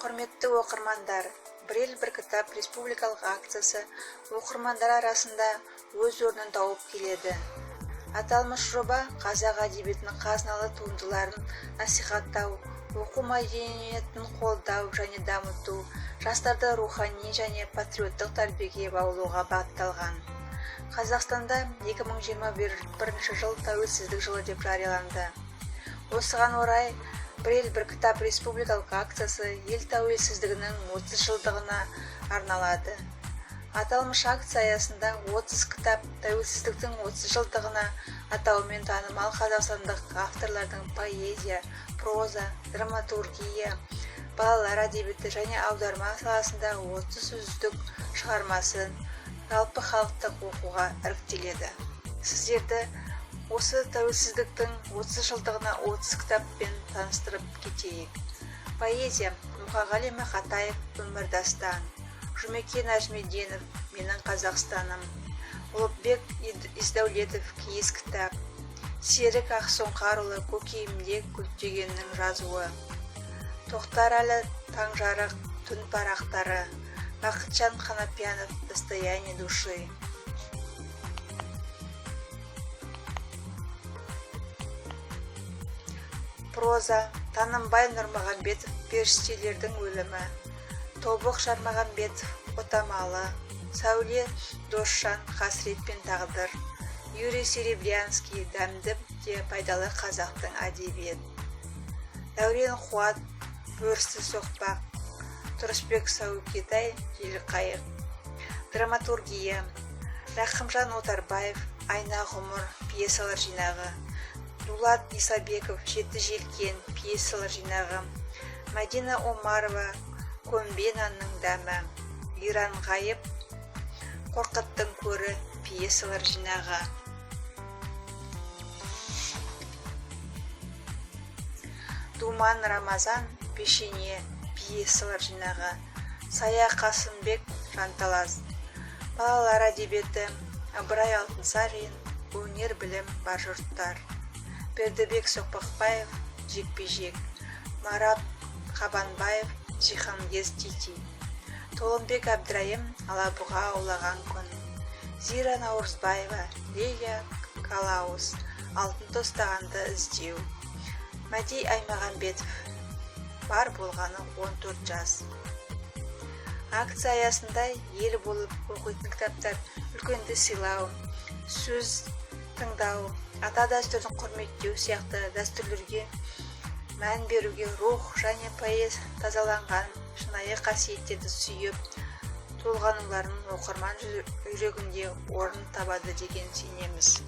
Құрметті оқырмандар, бір ел бір кітап республикалық акциясы оқырмандар арасында өз орнын тауып келеді. Аталмыш жоба қазақ әдебиетінің қазыналы туындыларын насихаттау, оқу мәдениетін қолдау және дамыту, жастарды рухани және патриоттық тәрбиеге баулуға бағытталған. Қазақстанда 2021 жыл тәуелсіздік жылы деп жарияланды. Осыған орай бір ел бір кітап республикалық акциясы ел тәуелсіздігінің 30 жылдығына арналады. Аталмыш акция аясында 30 кітап тәуелсіздіктің 30 жылдығына атауымен танымал қазақстандық авторлардың поэзия, проза, драматургия, балалар әдебиеті және аударма саласында 30 үздік шығармасын жалпы халықтық оқуға іріктеледі. Сіздерді осы тәуелсіздіктің 30 жылдығына 30 кітаппен таныстырып кетейік. Поэзия: Мұқағали Мақатаев «Өмірдастан», Жұмекен Нәжмеденов «Менің Қазақстаным», Ұлықбек Исдәулетов «Киіз кітап», Серік Ақсұңқарұлы «Көкейімде күлтегеннің жазуы», Тоқтарәлі Таңжарық «Түн парақтары», Бақытжан Қанапиянов «Достояние души». Проза: Танымбай Нұрмағамбетов «Періштелердің өлімі», Тобық Жармағамбетов «Отамалы», Сәуле Досжан «Қасірет пен тағдыр», Юрий Серебрянский «Дәмді де пайдалы қазақтың әдебиет», Дәурен Қуат «Бөрісті соқпақ», Тұрысбек Сәукетай «Желқайық». Драматургия: Рақымжан Отарбаев «Айна ғұмыр» пьесалар жинағы, Дулат Исабеков «Жеті желкен» пьесалар жинағы, Мәдина Омарова «Көмбе нанның дәмі», Иран Ғайып «Қорқыттың көрі» пьесалар жинағы. Думан Рамазан «Пешене» пьесалар жинағы, Сая Қасымбек «Жанталас». Балалар әдебиеті: Ыбырай Алтынсарин «Өнер білім бар жұрттар», Бердібек Соқпақбаев «Жекпе-жек», Марат Қабанбаев «Жиһангез Тити», Толымбек Әбдірайым «Алабұға аулаған күн», Зира Наурызбаева «Лея Калаус» «Алтын тостағанды іздеу», Мәди Аймағамбетов «Бар болғаны 14 жас». Акция аясында ел болып оқитын кітаптар үлкенді сыйлау, сөз тыңдау, ата дәстүрін құрметтеу сияқты дәстүрлерге мән беруге, рух және поэз тазаланған шынайы қасиеттерді сүйіп, толғануларын оқырман жүрегінде орын табады деген сенеміз.